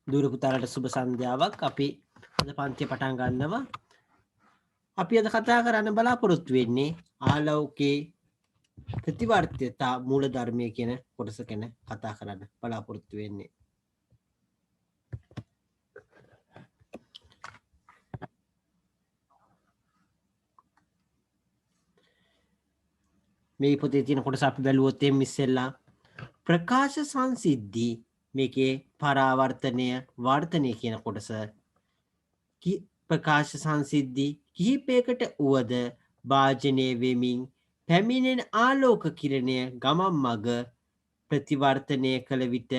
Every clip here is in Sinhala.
දුර පුතාලට සුබ සන්ධ්‍යාවක්. අපි අද පන්තිය පටන් ගන්නවා. අපි අද කතා කරන්න බලාපොරොත්තු වෙන්නේ ආලෝකයේ ප්‍රතිවර්ත්‍යතා මූලධර්මය කියන කොටස ගැන කතා කරන්න බලාපොරොත්තු වෙන්නේ. මේ පොතේ තියෙන කොටස අපි බැලුවොත් එම් ඉස්සෙල්ලා ප්‍රකාශ සංසිද්ධි මේකේ පරාවර්තනය වර්තනය කියන කොටස ප්‍රකාශ සංසිද්ධි කිහිපයකට වුවද භාජනය වෙමින් පැමිණෙන ආලෝක කිරණය ගමන් මග ප්‍රතිවර්තනය කළ විට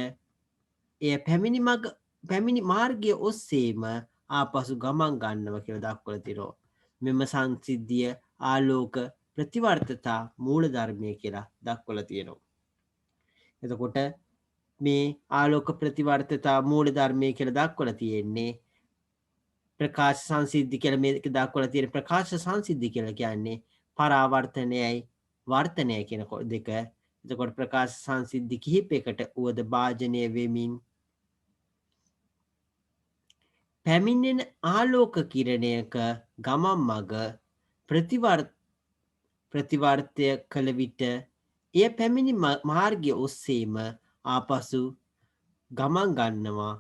එය පැමිණි මාර්ගය ඔස්සේම ආපසු ගමන් ගන්නව කියලා දක්වලා තියෙනවා. මෙම සංසිද්ධිය ආලෝක ප්‍රතිවර්තතා මූලධර්මය කියලා දක්වලා තියෙනවා. එතකොට මේ ආලෝක ප්‍රතිවර්තතා මූලධර්මය කියලා දක්වලා තියෙන්නේ ප්‍රකාශ සංසිද්ධි කියලා මේක දක්වලා තියෙන ප්‍රකාශ සංසිද්ධි කියලා කියන්නේ පරාවර්තනයයි වර්තනයයි කියන දෙක. එතකොට ප්‍රකාශ සංසිද්ධි කිහිපයකට උවද භාජනය වෙමින් පැමිණෙන ආලෝක කිරණයක ගමන් මග ප්‍රතිවර්තය කළ විට එය පැමිණි මාර්ගය ඔස්සේම ආපසු ගමන් ගන්නවා.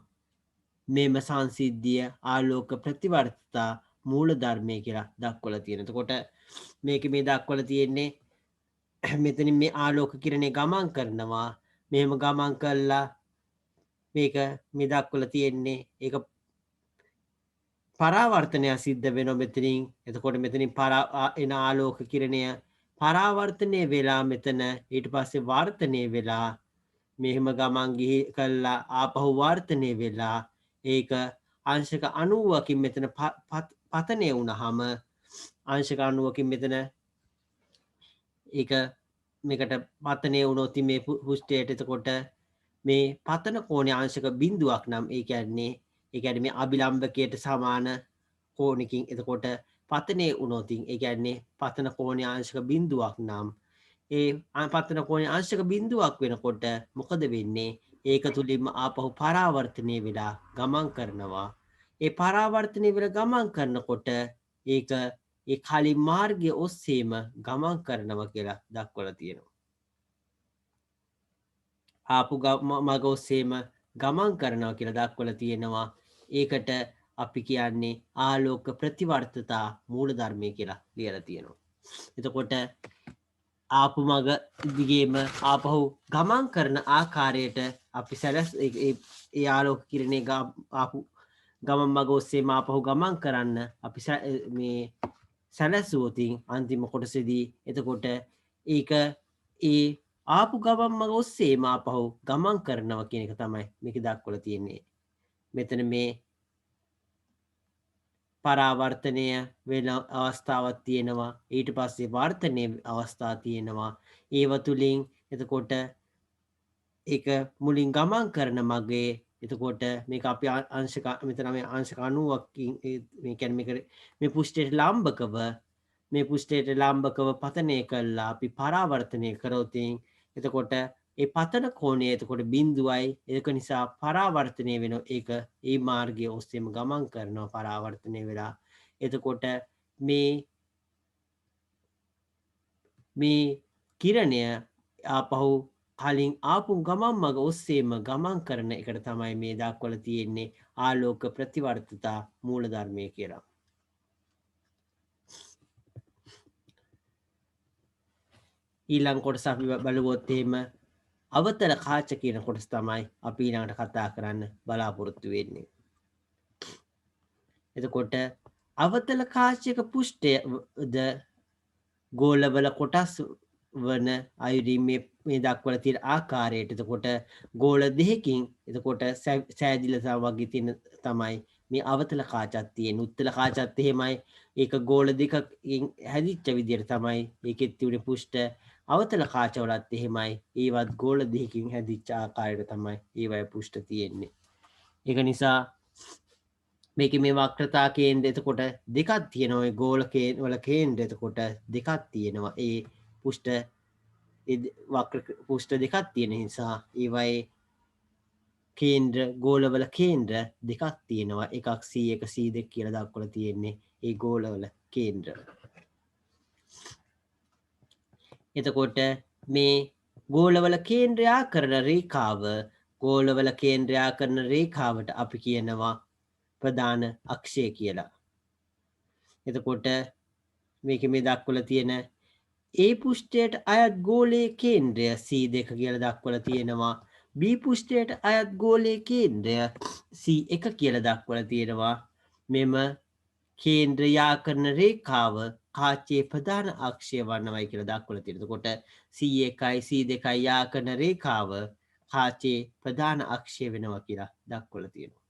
මෙම සංසිද්ධිය ආලෝක ප්‍රතිවර්තතා මූලධර්මය කියලා දක්වලා තියෙනවා. එතකොට මේක මේ දක්වලා තියෙන්නේ මෙතනින් මේ ආලෝක කිරණය ගමන් කරනවා. මෙහෙම ගමන් කළා මේක මේ දක්වලා තියෙන්නේ ඒක පරාවර්තනය සිද්ධ වෙනවා මෙතනින්. එතකොට මෙතනින් එන ආලෝක කිරණය පරාවර්තනය වෙලා මෙතන ඊට පස්සේ වර්තනය වෙලා මෙහෙම ගමන් ගිහි කළා ආපහු වර්තනය වෙලා ඒක අංශක 90කින් මෙතන පතනය වුණාම අංශක 90කින් මෙතන ඒක මේකට පතනය වුණොත් මේ පුෂ්ඨයට එතකොට මේ පතන කෝණය අංශක බිඳුවක් නම් ඒ කියන්නේ මේ අභිලම්බකයට සමාන කෝණකින් එතකොට පතනය වුණොත් ඒ කියන්නේ පතන කෝණය අංශක බිඳුවක් නම් ඒ පතන කෝණය අංශක බිඳුවක් වෙනකොට මොකද වෙන්නේ? ඒක තුලින්ම ආපහු පරාවර්තනය වෙලා ගමන් කරනවා. ඒ පරාවර්තනය වෙලා ගමන් කරනකොට ඒක ඒ කලින් මාර්ගය ඔස්සේම ගමන් කරනවා කියලා දක්වලා තියෙනවා. ආපු මග ඔස්සේම ගමන් කරනවා කියලා දක්වලා තියෙනවා. ඒකට අපි කියන්නේ ආලෝක ප්‍රතිවර්තතා මූලධර්මය කියලා ලියලා තියෙනවා. එතකොට ආපු මග දිගේම ආපහු ගමන් කරන ආකාරයට අපි ඒ ආලෝක කිරණේ ආපු ගමන් මග ඔස්සේම ආපහු ගමන් කරන්න අපි මේ සැලැස්සුවොතින් අන්තිම කොටසේදී එතකොට ඒක ඒ ආපු ගමන් මග ඔස්සේම ආපහු ගමන් කරනවා කියන එක තමයි මේක දක්වලා තියෙන්නේ. මෙතන මේ පරාවර්තනය වෙන අවස්ථාවක් තියෙනවා. ඊට පස්සේ වර්තනය අවස්ථා තියෙනවා. ඒව තුලින් එතකොට ඒක මුලින් ගමන් කරන මගේ එතකොට මේක අපි මෙතන මේ අංශක 90කින් මේ කියන්නේ මේ පුෂ්ඨයට ලම්බකව පතනය කළා අපි පරාවර්තනය කරොත් එතකොට ඒ පතන කෝණය එතකොට බිඳුවයි ඒක නිසා පරාවර්තනය වෙන ඒක ඒ මාර්ගය ඔස්සේම ගමන් කරනවා පරාවර්තනය වෙලා. එතකොට මේ කිරණය ආපහු කලින් ආපු ගමන් මග ඔස්සේම ගමන් කරන එකට තමයි මේ දක්වලා තියෙන්නේ ආලෝක ප්‍රතිවර්තතා මූලධර්මය කියලා. ඊළඟ කොටස අපි බලුවොත් එහෙම අවතල කාච කියන කොටස තමයි අපි ඊළඟට කතා කරන්න බලාපොරොත්තු වෙන්නේ. එතකොට අවතල කාචයක පුෂ්ඨයද ගෝලවල කොටස් වන අයුරින් මේ දක්වලා තියෙන ආකාරයට එතකොට ගෝල දෙකකින් එතකොට සෑදිලා වගේ තියෙන තමයි මේ අවතල කාචත් තියෙන. උත්තල කාචත් එහෙමයි. ඒක ගෝල දෙකකින් හැදිච්ච විදිහට තමයි ඒකෙත් තිබුණේ පුෂ්ඨ. අවතල කාචවලත් එහෙමයි. ඒවත් ගෝල දෙකකින් හැදිච්ච ආකාරයට තමයි ඒවයි පුෂ්ඨ තියෙන්නේ. ඒක නිසා මේකේ මේ වක්‍රතා කේන්ද්‍ර එතකොට දෙකක් තියෙනවා. ඒ ගෝලකේ වල කේන්ද්‍ර එතකොට දෙකක් තියෙනවා. ඒ පුෂ්ඨ වක්‍ර පුෂ්ඨ දෙකක් තියෙන නිසා ඒවයි කේන්ද්‍ර ගෝලවල කේන්ද්‍ර දෙකක් තියෙනවා. එකක් C1 C2 කියලා දක්වලා තියෙන්නේ ඒ ගෝලවල කේන්ද්‍ර. එතකොට මේ ගෝලවල කේන්ද්‍රයා කරන රේඛාව ගෝලවල කේන්ද්‍රයා කරන රේඛාවට අපි කියනවා ප්‍රධාන අක්ෂය කියලා. එතකොට මේක මේ දක්වලා තියෙන A පුෂ්ඨයට අයත් ගෝලයේ කේන්ද්‍රය C2 කියලා දක්වලා තියෙනවා. B පුෂ්ඨයට අයත් ගෝලයේ කේන්ද්‍රය C1 කියලා දක්වලා තියෙනවා. මෙම කේන්ද්‍ර යා කරන රේඛාව කාචයේ ප්‍රධාන අක්ෂය වන්නවයි කියලා දක්වලා තියෙනවා. එතකොට C1යි C2යි යා කරන රේඛාව කාචයේ ප්‍රධාන අක්ෂය වෙනවා කියලා දක්වලා තියෙනවා.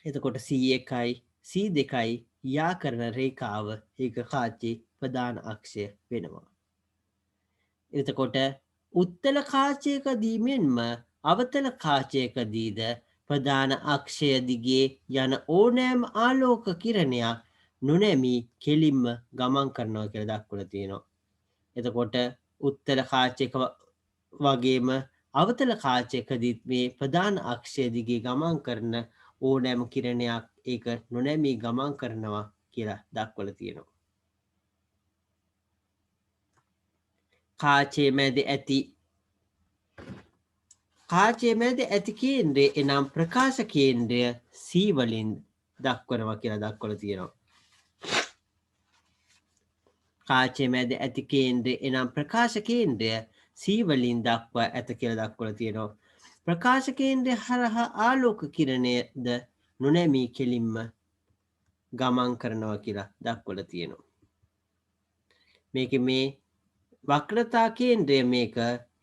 එතකොට C1යි C2යි යා කරන රේඛාව ඒක කාචයේ ප්‍රධාන අක්ෂය වෙනවා. එතකොට උත්තල කාචයකදී මෙන්ම අවතල කාචයකදීද ප්‍රධාන අක්ෂය දිගේ යන ඕනෑම ආලෝක කිරණයක් නොනැමී කෙලින්ම ගමන් කරනවා කියලා දක්වලා තියෙනවා. එතකොට උත්තල කාචයක වගේම අවතල කාචයකදීත් මේ ප්‍රධාන අක්ෂය දිගේ ගමන් කරන ඕනෑම කිරණයක් ඒක නොනැමී ගමන් කරනවා කියලා දක්වලා තියෙනවා. කාචයේ මැද ඇති කේන්ද්‍රය එනම් ප්‍රකාශ කේන්ද්‍රය C වලින් දක්වනවා කියලා දක්වලා තියෙනවා. කාචයේ මැද ඇති කේන්ද්‍රය එනම් ප්‍රකාශ කේන්ද්‍රය C වලින් දක්වා ඇත කියලා දක්වලා තියෙනවා. ප්‍රකාශ කේන්ද්‍රය හරහා ආලෝක කිරණයද නොනැමී කෙලින්ම ගමන් කරනවා කියලා දක්වලා තියෙනවා. මේක මේ වක්‍රතා කේන්ද්‍රය මේක.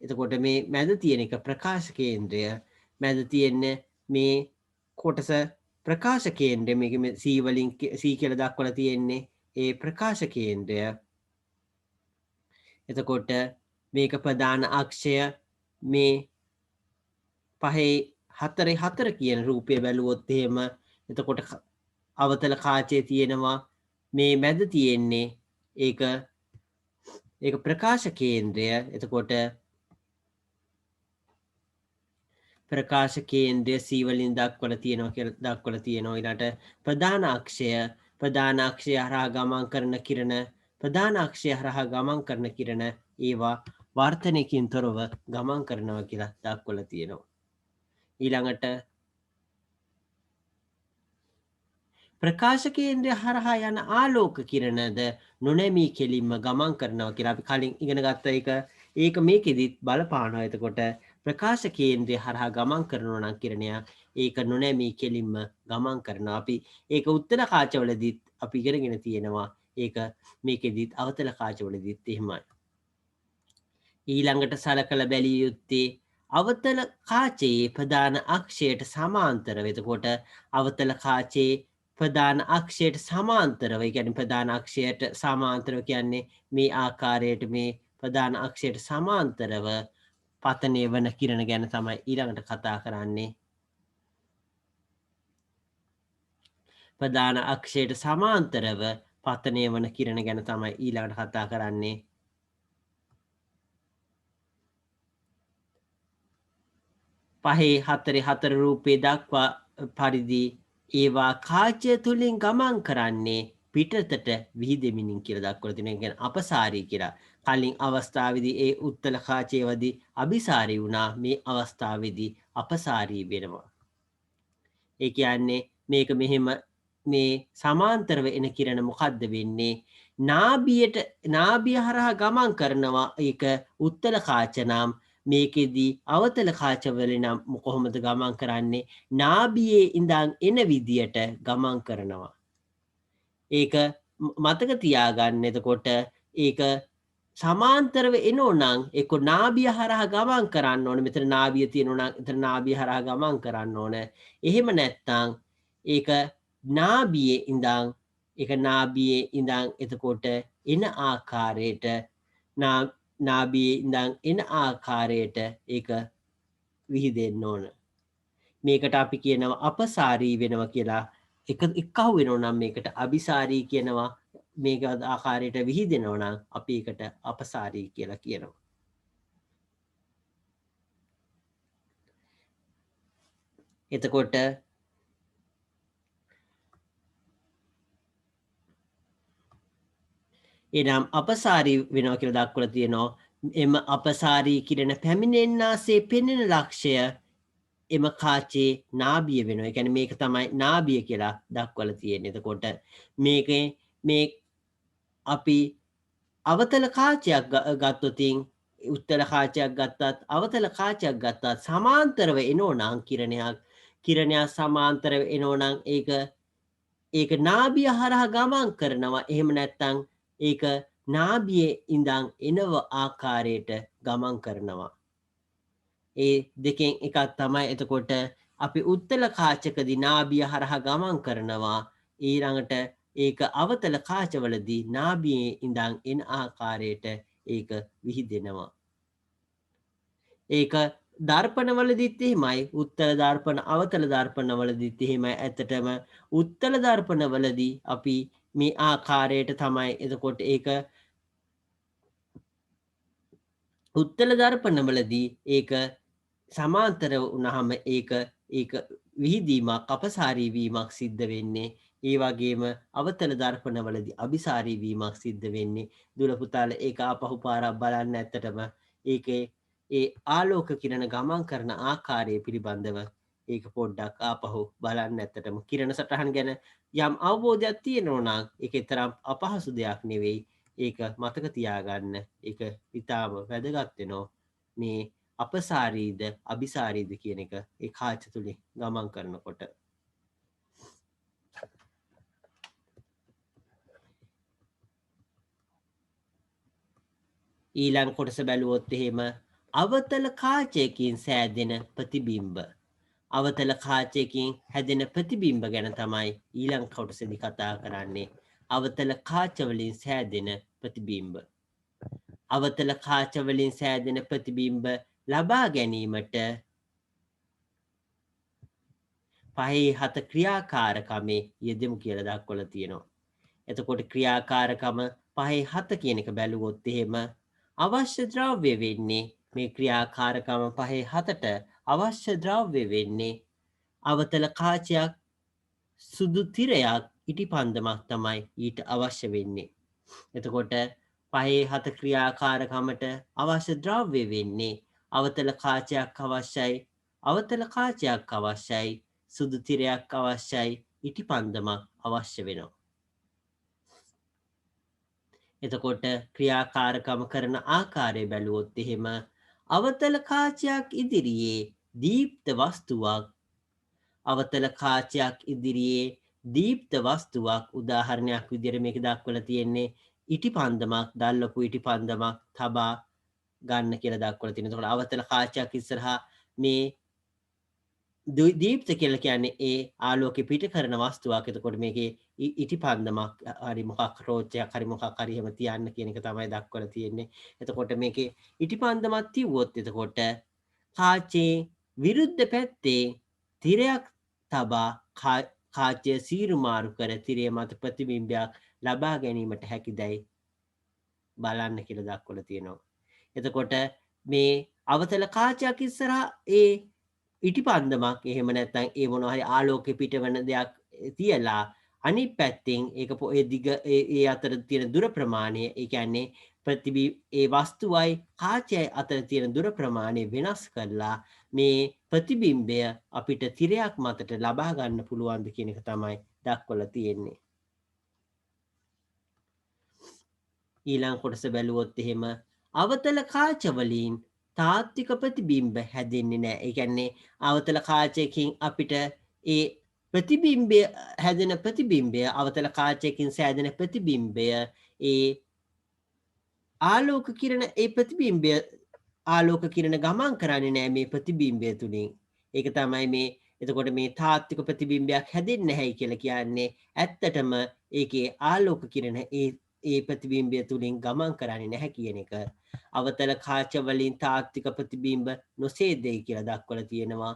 එතකොට මේ මැද තියෙන එක ප්‍රකාශ කේන්ද්‍රය. මැද තියෙන මේ කොටස ප්‍රකාශ කේන්ද්‍රය. මේක C වලින් C කියලා දක්වලා තියෙන්නේ ඒ ප්‍රකාශ කේන්ද්‍රය. එතකොට මේක ප්‍රධාන අක්ෂය මේ 5/4 කියන රූපය බැලුවොත් එහෙම එතකොට අවතල කාචයේ තියෙනවා මේ මැද තියෙන්නේ ඒක ප්‍රකාශ කේන්ද්‍රය. එතකොට ප්‍රකාශ කේන්ද්‍රය C වලින් දක්වලා තියෙනවා කියලා දක්වලා තියෙනවා. ඊළඟට ප්‍රධාන අක්ෂය හරහා ගමන් කරන කිරණ ප්‍රධාන අක්ෂය හරහා ගමන් කරන කිරණ ඒවා වර්තනයකින් තොරව ගමන් කරනවා කියලා දක්වලා තියෙනවා. ඊළඟට ප්‍රකාශ කේන්ද්‍රය හරහා යන ආලෝක කිරණද නොනැමී කෙලින්ම ගමන් කරනවා කියලා අපි කලින් ඉගෙන ගත්ත ඒක මේකෙදිත් බලපානවා. එතකොට ප්‍රකාශ කේන්ද්‍රය හරහා ගමන් කරනවා නම් කිරණයක් ඒක නොනැමී කෙලින්ම ගමන් කරනවා. අපි ඒක උත්තර කාචවලදීත් අපි ඉගෙනගෙන තියෙනවා. ඒක මේකෙදිත් අවතල කාචවලදීත් එහෙමයි. ඊළඟට සලකලා බැලිය යුත්තේ අවතල කාචයේ ප්‍රධාන අක්ෂයට සමාන්තරව. එතකොට අවතල කාචයේ ප්‍රධාන අක්ෂයට සමාන්තරව, ඒ කියන්නේ ප්‍රධාන අක්ෂයට සමාන්තරව කියන්නේ මේ ආකාරයට මේ ප්‍රධාන අක්ෂයට සමාන්තරව පතනය වන කිරණ ගැන තමයි ඊළඟට කතා කරන්නේ. ප්‍රධාන අක්ෂයට සමාන්තරව පතනය වන කිරණ ගැන තමයි ඊළඟට කතා කරන්නේ. පහේ 4 රූපේ දක්වා පරිදි ඒවා කාචය තුලින් ගමන් කරන්නේ පිටතට විහිදෙමින් කියලා දක්වලා තියෙනවා. ඒ කියන්නේ අපසාරී කියලා. කලින් අවස්ථාවේදී ඒ උත්තල කාචයේදී අபிසාරී වුණා. මේ අවස්ථාවේදී අපසාරී වෙනවා. ඒ කියන්නේ මේක මෙහෙම මේ සමාන්තරව එන කිරණ මොකද්ද වෙන්නේ? නාභිය හරහා ගමන් කරනවා. ඒක උත්තල කාච නම් මේකෙදී අවතල කාචවල නම් කොහොමද ගමන් කරන්නේ? නාභියේ ඉඳන් එන විදියට ගමන් කරනවා. ඒක මතක තියාගන්න. එතකොට ඒක සමාන්තරව එනෝ නම් එක්ක නාභිය හරහා ගමන් කරන්න ඕනේ. මෙතන නාභිය තියෙනවා නම් එතන නාභිය හරහා ගමන් කරන්න ඕනේ. එහෙම නැත්නම් ඒක නාභියේ ඉඳන් එතකොට එන ආකාරයට නාභියේ ඉඳන් එන ආකාරයට ඒක විහිදෙන්න ඕන. මේකට අපි කියනවා අපසාරී වෙනවා කියලා. එකහු වෙනවා නම් මේකට අபிසාරී කියනවා. මේක ආකාරයට විහිදෙනවා නම් අපි ඒකට අපසාරී කියලා කියනවා. එතකොට එනම් අපසාරී වෙනවා කියලා දක්වලා තියෙනවා. එම අපසාරී කිරණ පැමිණෙන්නාසේ පෙනෙන ලක්ෂය එම කාචේ නාභිය වෙනවා. ඒ කියන්නේ මේක තමයි නාභිය කියලා දක්වලා තියෙන්නේ. එතකොට මේකේ මේ අපි අවතල කාචයක් ගත්තොතින් උත්තර කාචයක් ගත්තත් අවතල කාචයක් ගත්තත් සමාන්තරව එනෝනම් කිරණයක් සමාන්තරව එනෝනම් ඒක නාභිය හරහා ගමන් කරනවා. එහෙම නැත්නම් ඒක නාභියේ ඉඳන් එනව ආකාරයට ගමන් කරනවා. ඒ දෙකෙන් එකක් තමයි එතකොට අපි උත්තල කාචකදී නාභිය හරහා ගමන් කරනවා. ඊළඟට ඒක අවතල කාචවලදී නාභියේ ඉඳන් එන ආකාරයට ඒක විහිදෙනවා. ඒක දර්පණවලදීත් එහෙමයි. උත්තර දර්පණ අවතල දර්පණවලදීත් එහෙමයි. ඇත්තටම උත්තර දර්පණවලදී අපි මේ ආකාරයට තමයි එතකොට ඒක උත්තර දර්පණවලදී ඒක සමාන්තර වුණාම ඒක විහිදීමක් අපසාරී වීමක් සිද්ධ වෙන්නේ. ඒ වගේම අවතල දර්පණවලදී අபிසාරී වීමක් සිද්ධ වෙන්නේ. දුර පුතාලා ඒක ආපහු පාරක් බලන්න. ඇත්තටම ඒකේ ඒ ආලෝක කිරණ ගමන් කරන ආකාරය පිළිබඳව ඒක පොඩ්ඩක් ආපහු බලන්න. ඇත්තටම කිරණ සටහන් ගැන යම් අවබෝධයක් තියෙනවා නම් ඒක තරම් අපහසු දෙයක් නෙවෙයි. ඒක මතක තියාගන්න. ඒක ඉතාම වැදගත් වෙනවා. මේ අපසාරීද අபிසාරීද කියන එක ඒ කාච තුලින් ගමන් කරනකොට. ඊළඟ කොටස බැලුවොත් එහෙම අවතල කාචයකින් සෑදෙන ප්‍රතිබිම්බ. අවතල කාචයකින් හැදෙන ප්‍රතිබිම්බ ගැන තමයි ඊළඟ කොටසේදී කතා කරන්නේ. අවතල කාචවලින් සෑදෙන ප්‍රතිබිම්බ. අවතල කාචවලින් සෑදෙන ප්‍රතිබිම්බ ලබා ගැනීමට 5/7 ක්‍රියාකාරකමේ යෙදෙමු කියලා දක්වලා තියෙනවා. එතකොට ක්‍රියාකාරකම 5/7 කියන එක බැලුවොත් එහෙම අවශ්‍ය ද්‍රව්‍ය වෙන්නේ මේ ක්‍රියාකාරකම 5/7ට අවශ්‍ය ද්‍රව්‍ය වෙන්නේ අවතල කාචයක් සුදු තිරයක් ඉටිපන්දමක් තමයි ඊට අවශ්‍ය වෙන්නේ. එතකොට 5/7 ක්‍රියාකාරකමට අවශ්‍ය ද්‍රව්‍ය වෙන්නේ අවතල කාචයක් අවශ්‍යයි, අවතල කාචයක් අවශ්‍යයි, සුදු තිරයක් අවශ්‍යයි, ඉටිපන්දමක් අවශ්‍ය වෙනවා. එතකොට ක්‍රියාකාරකම කරන ආකාරය බැලුවොත් එහෙම අවතල කාචයක් ඉදිරියේ දීප්ත වස්තුවක් අවතල කාචයක් ඉදිරියේ දීප්ත වස්තුවක් උදාහරණයක් විදිහට මේක දක්වලා තියෙන්නේ ඉටිපන්දමක් දැල්වපු ඉටිපන්දමක් තබා ගන්න කියලා දක්වලා තියෙනවා. එතකොට අවතල කාචයක් ඉස්සරහා මේ දීප්ත කියලා කියන්නේ ඒ ආලෝකෙ පිට කරන වස්තුවක්. එතකොට මේකේ ඉටිපන්දමක් හරි මොකක් රෝචයක් හරි මොකක් හරි එහෙම තියන්න කියන එක තමයි දක්වලා තියෙන්නේ. එතකොට මේකේ ඉටිපන්දමක් තියුවොත් එතකොට කාචේ විරුද්ධ පැත්තේ තිරයක් තබා කාචය සීරු මාරු කර තිරය මත ප්‍රතිබිම්බයක් ලබා ගැනීමට හැකිදැයි බලන්න කියලා දක්වලා තියෙනවා. එතකොට මේ අවතල කාචයක් ඉස්සරහා ඒ ඉටිපන්දමක් එහෙම නැත්නම් ඒ මොනවා හරි ආලෝකෙ පිටවන දෙයක් තියලා අනිත් පැත්තෙන් ඒක ඒ අතර තියෙන දුර ප්‍රමාණය ඒ කියන්නේ ඒ වස්තුවයි කාචයයි අතර තියෙන දුර ප්‍රමාණය වෙනස් කරලා මේ ප්‍රතිබිම්බය අපිට තිරයක් මතට ලබා ගන්න පුළුවන්ද කියන එක තමයි දක්වලා තියෙන්නේ. ඊළඟ කොටස බැලුවොත් එහෙම අවතල කාච වලින් තාත්වික ප්‍රතිබිම්බ හැදෙන්නේ නැහැ. ඒ කියන්නේ අවතල කාචයකින් අපිට ඒ ප්‍රතිබිම්බය හැදෙන ප්‍රතිබිම්බය අවතල කාචයකින් සෑදෙන ප්‍රතිබිම්බය ඒ ආලෝක කිරණ ඒ ප්‍රතිබිම්බය ආලෝක කිරණ ගමන් කරන්නේ නැහැ මේ ප්‍රතිබිම්බය තුලින්. ඒක තමයි මේ එතකොට මේ තාත්වික ප්‍රතිබිම්බයක් හැදෙන්නේ නැහැයි කියලා කියන්නේ ඇත්තටම ඒකේ ආලෝක කිරණ ඒ ප්‍රතිබිම්බය තුලින් ගමන් කරන්නේ නැහැ කියන එක. අවතල කාච වලින් තාත්වික ප්‍රතිබිම්බ නොසේදෙයි කියලා දක්වලා තියෙනවා.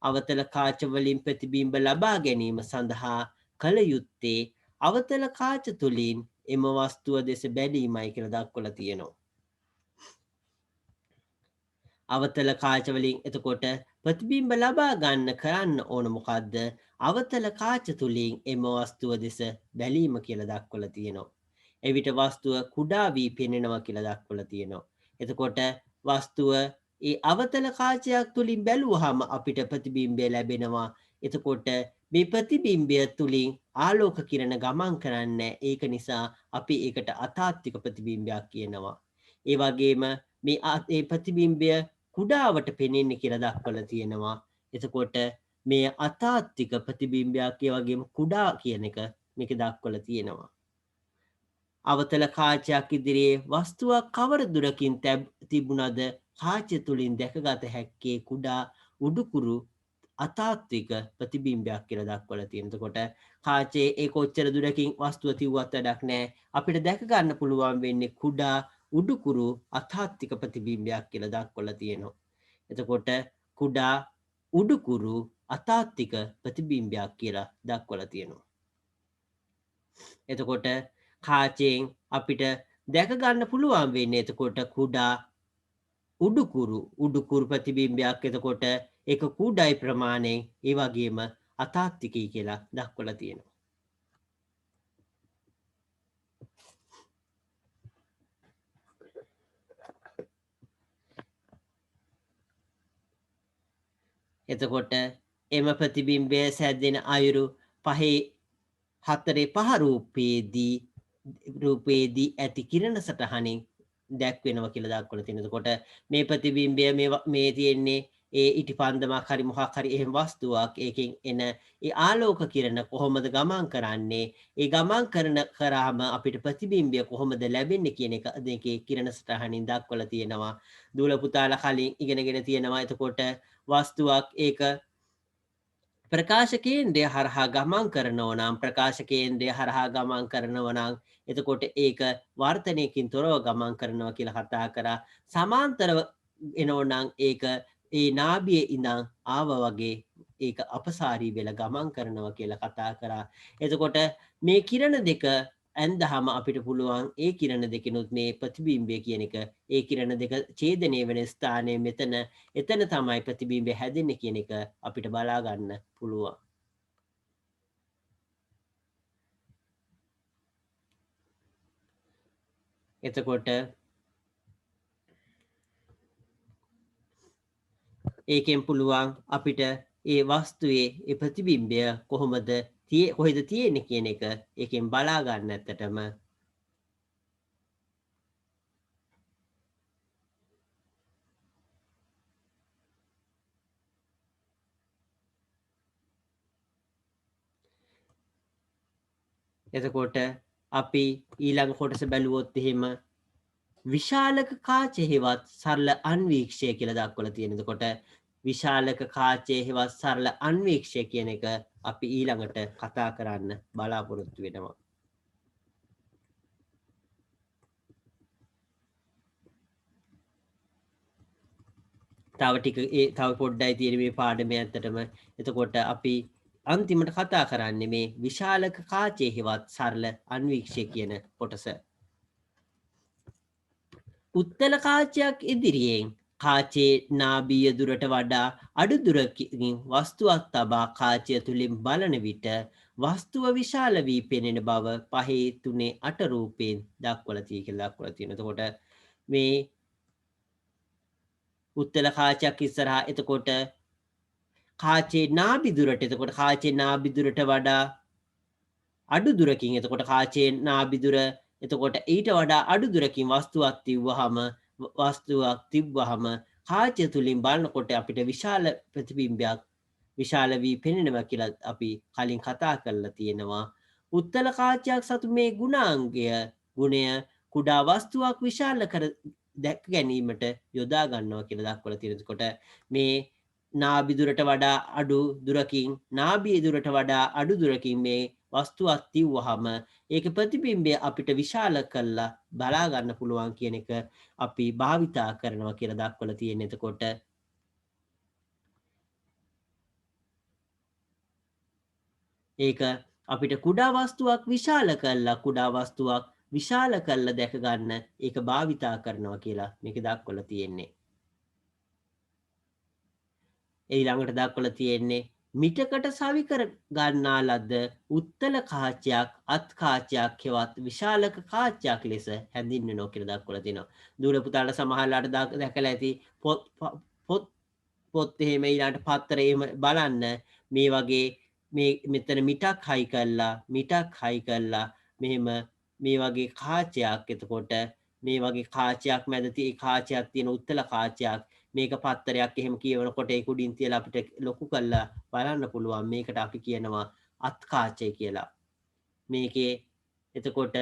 අවතල කාච වලින් ප්‍රතිබිම්බ ලබා ගැනීම සඳහා කල යුත්තේ අවතල කාච තුලින් එම වස්තුව දෙස බැලීමයි කියලා දක්වලා තියෙනවා. අවතල කාච වලින් එතකොට ප්‍රතිබිම්බ ලබා ගන්න කරන්න ඕන මොකද්ද? අවතල කාච තුලින් එම වස්තුව දෙස බැලීම කියලා දක්වලා තියෙනවා. එවිට වස්තුව කුඩා වී පෙනෙනවා කියලා දක්වලා තියෙනවා. එතකොට වස්තුව ඒ අවතල කාචයක් තුලින් බැලුවහම අපිට ප්‍රතිබිම්බය ලැබෙනවා. එතකොට මේ ප්‍රතිබිම්බය තුලින් ආලෝක කිරණ ගමන් කරන්නේ. ඒක නිසා අපි ඒකට අතාත්වික ප්‍රතිබිම්බයක් කියනවා. ඒ වගේම මේ ප්‍රතිබිම්බය කුඩාවට පෙනෙන්නේ කියලා දක්වලා තියෙනවා. එතකොට මේ අතාත්වික ප්‍රතිබිම්බයක් ඒ වගේම කුඩා කියන එක මේක දක්වලා තියෙනවා. අවතල කාචයක් ඉදිරියේ වස්තුවක් කවර දුරකින් තිබුණද කාචය තුලින් දැකගත හැක්කේ කුඩා උඩුකුරු අතාත්වික ප්‍රතිබිම්බයක් කියලා දක්වලා තියෙනවා. එතකොට කාචයේ ඒ කොච්චර දුරකින් වස්තුව තියුවත් වැඩක් නැහැ. අපිට දැක ගන්න පුළුවන් වෙන්නේ කුඩා උඩුකුරු අතාත්වික ප්‍රතිබිම්බයක් කියලා දක්වලා තියෙනවා. එතකොට කුඩා උඩුකුරු අතාත්වික ප්‍රතිබිම්බයක් කියලා දක්වලා තියෙනවා. එතකොට කාචයෙන් අපිට දැක ගන්න පුළුවන් වෙන්නේ එතකොට කුඩා උඩුකුරු ප්‍රතිබිම්බයක්. එතකොට ඒක කුඩායි ප්‍රමාණයෙන් ඒ වගේම අතාත්විකයි කියලා දක්වලා තියෙනවා. එතකොට එම ප්‍රතිබිම්බය සැදෙන අයුරු 4 රූපයේදී ඇති කිරණ සටහනින් දැක්වෙනවා කියලා දක්වලා තියෙනවා. එතකොට මේ ප්‍රතිබිම්බය මේ තියෙන්නේ ඒ ඉටිපන්දමක් හරි මොකක් හරි එහෙම වස්තුවක්. ඒකෙන් එන ඒ ආලෝක කිරණ කොහොමද ගමන් කරන්නේ? ඒ ගමන් කරාම අපිට ප්‍රතිබිම්බය කොහොමද ලැබෙන්නේ කියන එක මේකේ කිරණ සටහනින් දක්වලා තියෙනවා. දූල පුතාලා කලින් ඉගෙනගෙන තියෙනවා. එතකොට වස්තුවක් ඒක ප්‍රකාශ කේන්ද්‍රය හරහා ගමන් කරනවා නම් එතකොට ඒක වර්තනයකින් තොරව ගමන් කරනවා කියලා කතා කරා. සමාන්තරව එනවා නම් ඒක ඒ නාභියේ ඉඳන් ආව වගේ ඒක අපසාරී වෙලා ගමන් කරනවා කියලා කතා කරා. එතකොට මේ කිරණ දෙක ඇන්දහම අපිට පුළුවන් ඒ කිරණ දෙකිනුත් මේ ප්‍රතිබිම්බය කියන එක ඒ කිරණ දෙක ඡේදනය වෙන ස්ථානය එතන තමයි ප්‍රතිබිම්බය හැදෙන්නේ කියන එක අපිට බලා ගන්න පුළුවන්. එතකොට ඒකෙන් පුළුවන් අපිට ඒ වස්තුවේ ඒ ප්‍රතිබිම්බය කොහොමද කොහෙද තියෙන්නේ කියන එක ඒකෙන් බලා ගන්න ඇත්තටම එතකොට අපි ඊළඟ කොටස බැලුවොත් එහෙම විශාලක කාචය හෙවත් සරල අන්වීක්ෂය කියලා දක්වලා තියෙන. එතකොට විශාලක කාචය හෙවත් සරල අන්වීක්ෂය කියන එක අපි ඊළඟට කතා කරන්න බලාපොරොත්තු වෙනවා. තව පොඩ්ඩයි තියෙන මේ පාඩමේ ඇත්තටම. එතකොට අපි අන්තිමට කතා කරන්නේ මේ විශාලක කාචය හෙවත් සරල අන්වීක්ෂය කියන කොටස. උත්තල කාචයක් ඉදිරියෙන් කාචේ නාභිය දුරට වඩා අඩු දුරකින් වස්තුවක් තබා කාචය තුළින් බලන විට වස්තුව විශාල වී පෙනෙන බව 5.3.8 රූපයෙන් දක්වලා තියෙනවා. එතකොට මේ උත්තල කාචයක් ඉස්සරහා එතකොට කාචේ නාභි දුරට වඩා අඩු දුරකින් එතකොට කාචේ නාභි දුර එතකොට ඊට වඩා අඩු දුරකින් වස්තුවක් තිබ්බහම කාචය තුලින් බලනකොට අපිට විශාල ප්‍රතිබිම්බයක් විශාල වී පෙනෙනවා කියලා අපි කලින් කතා කරලා තියෙනවා. උත්තල කාචයක් සතු මේ ගුණය කුඩා වස්තුවක් විශාල කර දැක ගැනීමට යොදා ගන්නවා කියලා දක්වලා තියෙනකොට මේ නාභිදුරට වඩා අඩු දුරකින් මේ වස්තුවක් තිව්වහම ඒක ප්‍රතිබිම්බය අපිට විශාල කරලා බලා ගන්න පුළුවන් කියන එක අපි භාවිතා කරනවා කියලා දක්වලා තියෙන. එතකොට ඒක අපිට කුඩා වස්තුවක් විශාල කරලා දැක ගන්න ඒක භාවිතා කරනවා කියලා මේක දක්වලා තියෙන්නේ. ඊළඟට දක්වලා තියෙන්නේ මිටකට සවි කර ගන්නා ලද උත්තල කාචයක් අත් කාචයක් හෙවත් විශාලක කාචයක් ලෙස හැඳින්වෙනවා කියලා දක්වලා තියෙනවා. දූල පුතාලා සමහරලාට දැකලා ඇති පොත් පොත් එහෙම ඊළඟට පත්තර එහෙම බලන්න මේ වගේ මෙතන මිටක් හයි කරලා මෙහෙම මේ වගේ කාචයක් එතකොට මේ වගේ කාචයක් මැද කාචයක් තියෙන උත්තල කාචයක් මේක පත්තරයක් එහෙම කියවනකොට ඒ උඩින් තියලා අපිට ලොකු කරලා බලන්න පුළුවන් මේකට අපි කියනවා අත් කාචය කියලා. මේකේ එතකොට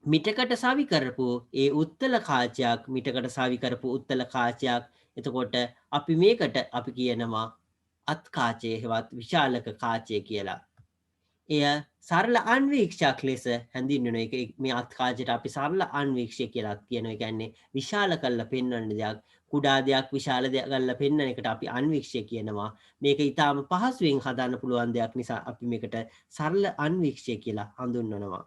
මිටකට සවි කරපු ඒ උත්තල කාචයක් මිටකට සවි කරපු උත්තල කාචයක් එතකොට අපි මේකට අපි කියනවා අත් කාචය හෙවත් විශාලක කාචය කියලා. එය සරල අන්වීක්ෂයක් ලෙස හැඳින්වෙන එක මේ අත්කාජයට අපි සරල අන්වීක්ෂය කියලා කියන එකන්නේ විශාල කල්ල පෙන්වන්න දෙයක් කුඩා දෙයක් විශාල දෙයක් ගල්ල පෙන්වන එකට අපි අන්වීක්ෂය කියනවා මේක ඉතාම පහසුවෙන් හදන්න පුළුවන් දෙයක් නිසා අපි මේකට සරල අන්වීක්ෂය කියලා හඳුන්වනවා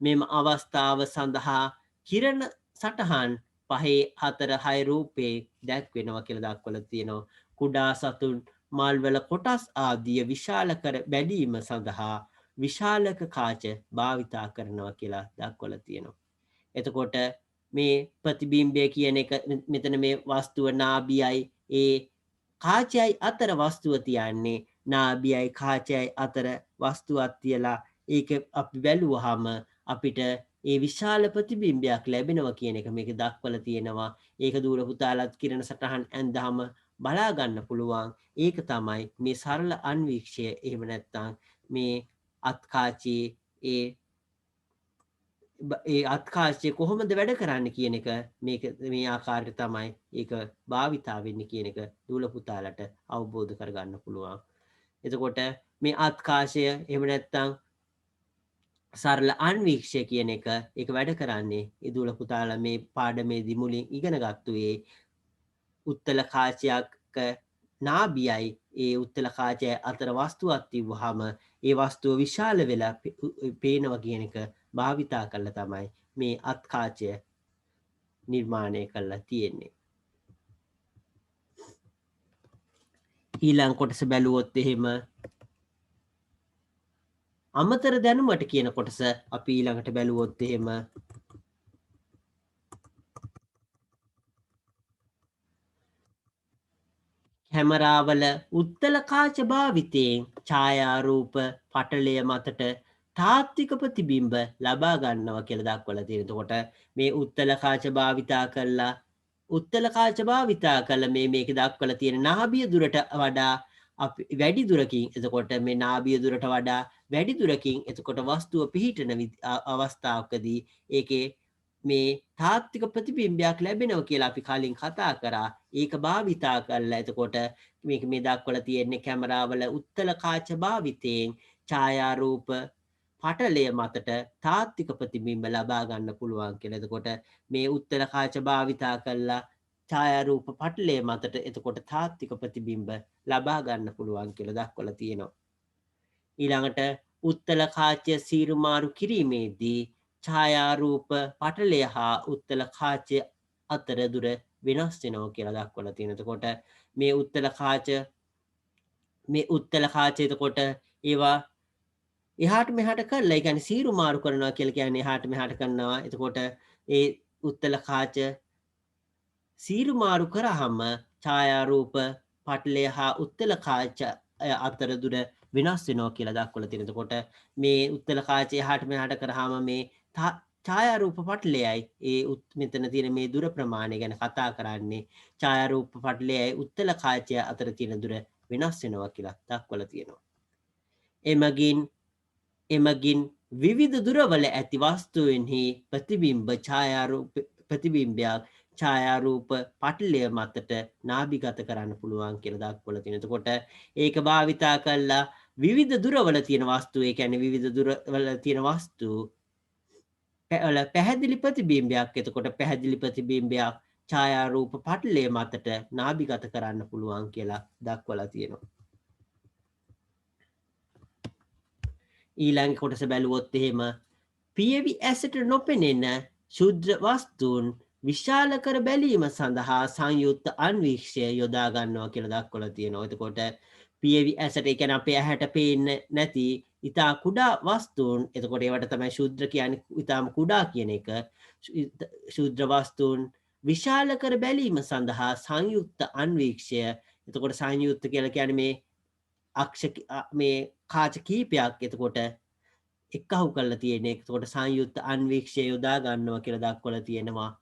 මෙම අවස්ථාව සඳහා කිරණ සටහන් පහේ 4-6 රූපේ දැක්වෙනවා කියලා දක්වලා තියෙනවා කුඩා සතුන් මල්වල කොටස් ආදිය විශාල කර බැලීම සඳහා විශාලක කාච භාවිතා කරනවා කියලා දක්වලා තියෙනවා. එතකොට මේ ප්‍රතිබිම්බය කියන එක මෙතන මේ වස්තුව නාභියයි ඒ කාචයයි අතර වස්තුව තියන්නේ නාභියයි කාචයයි අතර වස්තුවක් තියලා ඒක අපි බැලුවහම අපිට ඒ විශාල ප්‍රතිබිම්බයක් ලැබෙනවා කියන එක මේක දක්වලා තියෙනවා. ඒක දූල පුතාලත් කිරණ සටහන් ඇන්දාම බලා ගන්න පුළුවන්. ඒක තමයි මේ සරල අන්වීක්ෂය එහෙම නැත්නම් මේ අත්කාචයේ ඒ අත්කාශය කොහොමද වැඩ කරන්න කියන එක මේ ආකාරයට තමයි ඒක භාවිතා වෙන්න කියන එක දූල පුතාලට අවබෝධ කරගන්න පුළුවන්. එතකොට මේ අත්කාශය එහෙම නැත්නම් සරල අන්වීක්ෂය කියන එක ඒක වැඩ කරන්නේ ඒ දූල පුතාලා මේ පාඩමේදී මුලින් ඉගෙන ගත්තුයේ උත්තල කාචයක නාභියයි ඒ උත්තල කාචය අතර වස්තුවක් තිබ්බහම ඒ වස්තුව විශාල වෙලා පේනවා කියන එක භාවිතා කරලා තමයි මේ අත්කාචය නිර්මාණය කරලා තියෙන්නේ. ඊළඟ කොටස බැලුවොත් එහෙම අමතර දැනුමට කියන කොටස අපි ඊළඟට බැලුවොත් එහෙම කැමරාවල උත්තල කාච භාවිතයෙන් ඡායාරූප පටලය මතට තාත්වික ප්‍රතිබිම්බ ලබා ගන්නවා කියලා දක්වලා තියෙනවා. එතකොට මේ උත්තල කාච භාවිතා කරලා මේක දක්වලා තියෙන නාභිය දුරට වඩා අපි වැඩි දුරකින් එතකොට මේ නාභිය දුරට වඩා වැඩි දුරකින් එතකොට වස්තුව පිහිටන අවස්ථාවකදී ඒකේ මේ තාත්වික ප්‍රතිබිම්බයක් ලැබෙනවා කියලා අපි කලින් කතා කරා. ඒක භාවිතා කරලා එතකොට මේක මේ දක්වලා තියෙන්නේ කැමරාවල උත්තල කාච භාවිතයෙන් ඡායාරූප පටලය මතට තාත්වික ප්‍රතිබිම්බ ලබා ගන්න පුළුවන් කියලා. එතකොට මේ උත්තල කාච භාවිතා කරලා ඡායාරූප පටලය මතට එතකොට තාත්වික ප්‍රතිබිම්බ ලබා ගන්න පුළුවන් කියලා දක්වලා තියෙනවා. ඊළඟට උත්තල කාචය සීරු මාරු කිරීමේදී ඡායාරූප පටලය හා උත්තල කාචය අතර දුර වෙනස් වෙනවා කියලා දක්වලා තියෙනවා. එතකොට මේ උත්තල කාචය එතකොට ඒවා එහාට මෙහාට කරලා ඒ කියන්නේ සීරු මාරු කරනවා කියලා කියන්නේ එහාට මෙහාට කරනවා. එතකොට ඒ උත්තල කාච සීරු මාරු කරාම ඡායාරූප පටලය හා උත්තල කාච අතර දුර වෙනස් වෙනවා කියලා දක්වලා තියෙනවා. එතකොට මේ උත්තල කාචය එහාට මෙහාට කරාම මේ ඡායාරූප පටලයයි ඒ මෙතන තියෙන මේ දුර ප්‍රමාණය ගැන කතා කරන්නේ ඡායාරූප පටලයයි උත්තල කාචය අතර තියෙන දුර වෙනස් වෙනවා කියලා දක්වලා තියෙනවා. එමගින් විවිධ දුරවල ඇති වස්තුවෙන්හි ප්‍රතිබිම්බයක් ඡායාරූප පටලය මතට නාභිගත කරන්න පුළුවන් කියලා දක්වලා තියෙනවා. එතකොට ඒක භාවිතා කරලා විවිධ දුරවල තියෙන වස්තු ඒ කියන්නේ විවිධ දුරවල තියෙන වස්තු පැහැදිලි ප්‍රතිබිම්බයක් එතකොට පැහැදිලි ප්‍රතිබිම්බයක් ඡායාරූප පටලය මතට නාභිගත කරන්න පුළුවන් කියලා දක්වලා තියෙනවා. ඊළඟ කොටස බැලුවොත් එහෙම පියවි ඇසට නොපෙනෙන ශුද්ධ වස්තුන් විශාල කර බැලීම සඳහා සංයුක්ත අන්වීක්ෂය යොදා ගන්නවා කියලා දක්වලා තියෙනවා. එතකොට පියවි ඇසට ඒ කියන්නේ අපේ ඇහැට පේන්නේ නැති ඊටා කුඩා වස්තුන් එතකොට ඒවට තමයි ශුද්‍ර කියන්නේ ඊටාම කුඩා කියන එක. ශුද්‍ර වස්තුන් විශාල කර බැලීම සඳහා සංයුක්ත අන්වීක්ෂය එතකොට සංයුක්ත කියලා කියන්නේ මේ මේ කාච කීපයක් එතකොට එක්කහු කරලා තියෙන එතකොට සංයුක්ත අන්වීක්ෂය යොදා ගන්නවා කියලා දක්වලා තියෙනවා.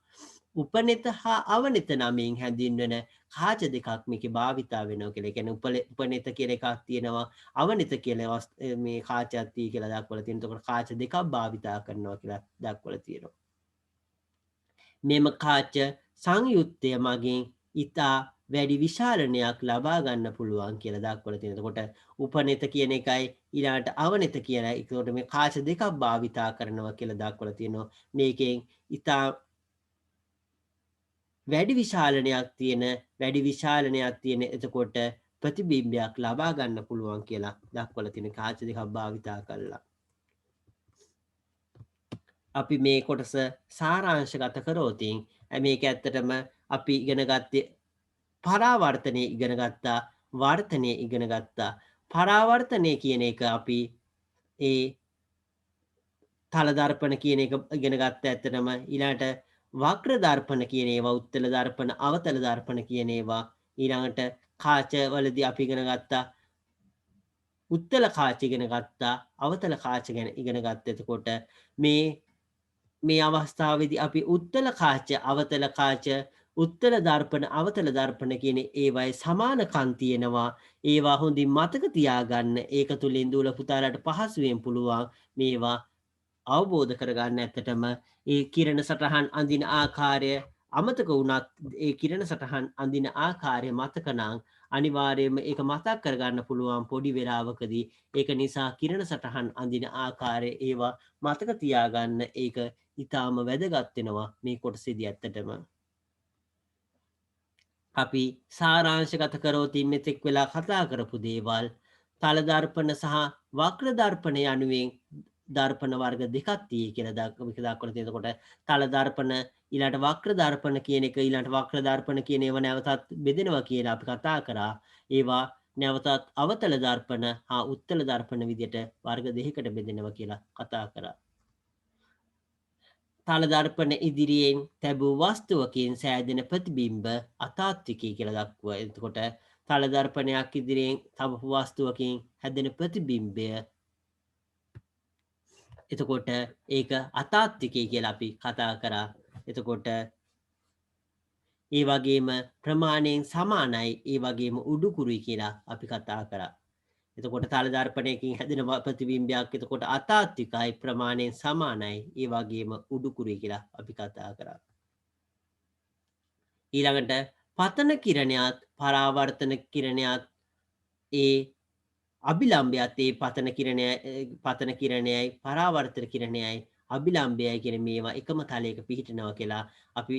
උපනෙත හා අවනෙත නමින් හැඳින්වෙන කාච දෙකක් මේකේ භාවිතා වෙනවා කියලා. ඒ කියන්නේ උපනෙත කියලා එකක් තියෙනවා. අවනෙත කියලා මේ කාචයක් තියෙයි කියලා දක්වලා තියෙනවා. එතකොට කාච දෙකක් භාවිතා කරනවා කියලා දක්වලා තියෙනවා. මෙම කාච සංයුත්තය මගින් ඊතා වැඩි විශාලනයක් ලබා ගන්න පුළුවන් කියලා දක්වලා තියෙනවා. එතකොට උපනෙත කියන එකයි ඊළාට අවනෙත කියලා. ඒකට මේ කාච දෙකක් භාවිතා කරනවා කියලා දක්වලා තියෙනවා. මේකෙන් ඊතා වැඩි විශාලනයක් තියෙන එතකොට ප්‍රතිබිම්බයක් ලබා ගන්න පුළුවන් කියලා දක්වලා තියෙන කාච දෙකක් භාවිතා කළා. අපි මේ කොටස සාරාංශගත කරෝතින් මේක ඇත්තටම අපි ඉගෙන ගත්තේ පරාවර්තනය ඉගෙන ගත්තා වර්තනය ඉගෙන ගත්තා. පරාවර්තනය කියන එක අපි ඒ තල දර්පණ කියන එක ඉගෙන ගත්ත ඇත්තටම ඊළාට වක්‍ර දර්පණ කියන ඒවා උත්තල දර්පණ අවතල දර්පණ කියන ඒවා ඊළඟට කාච වලදී අපි ඉගෙන ගත්තා උත්තල කාච ඉගෙන ගත්තා අවතල කාච ගැන ඉගෙන ගත්ත. එතකොට මේ අවස්ථාවේදී අපි උත්තල කාච අවතල කාච උත්තල දර්පණ අවතල දර්පණ කියන ඒවායි සමානකම් තියෙනවා. ඒවා හොඳින් මතක තියාගන්න. ඒක තුලින් දූල පුතාලට පහසුවෙන් පුළුවන් මේවා අවබෝධ කරගන්න. ඇත්තටම ඒ කිරණ සටහන් අඳින ආකාරය අමතක වුණත් ඒ කිරණ සටහන් අඳින ආකාරය මතක නම් අනිවාර්යයෙන්ම ඒක මතක් කරගන්න පුළුවන් පොඩි වෙලාවකදී. ඒක නිසා කිරණ සටහන් අඳින ආකාරය ඒවා මතක තියාගන්න ඒක ඊටාම වැදගත් වෙනවා මේ කොටසේදී. ඇත්තටම අපි සාරාංශගත කරෝතින් මෙතෙක් වෙලා කතා කරපු දේවල් තල දර්පණ සහ වක්‍ර දර්පණ යනුවෙන් දර්පණ වර්ග දෙකක් තියෙයි කියලා දක්වලා තියෙනවා. එතකොට තල දර්පණ ඊළාට වක්‍ර දර්පණ කියන එක ඊළාට වක්‍ර දර්පණ කියන ඒවා නැවතත් බෙදෙනවා කියලා අපි කතා කරා. ඒවා නැවතත් අවතල දර්පණ හා උත්තල දර්පණ විදිහට වර්ග දෙකකට බෙදෙනවා කියලා කතා කරා. තල දර්පණ ඉදිරියෙන් තැබූ වස්තුවකින් සෑදෙන ප්‍රතිබිම්බ අතාත්විකයි කියලා දක්වනවා. එතකොට තල දර්පණයක් ඉදිරියෙන් තබපු වස්තුවකින් හැදෙන ප්‍රතිබිම්බය එතකොට ඒක අතාත්විකයි කියලා අපි කතා කරා. එතකොට ඒ වගේම ප්‍රමාණයෙන් සමානයි ඒ වගේම උඩුකුරුයි කියලා අපි කතා කරා. එතකොට තල දර්පණයකින් හැදෙන ප්‍රතිබිම්බයක් එතකොට අතාත්විකයි ප්‍රමාණයෙන් සමානයි ඒ වගේම උඩුකුරුයි කියලා අපි කතා කරා. ඊළඟට පතන කිරණයත් පරාවර්තන කිරණයත් ඒ අභිලම්භයත් ඒ පතන කිරණයයි පරාවර්තන කිරණයයි අභිලම්භයයි කියන මේවා එකම තලයක පිහිටනවා කියලා අපි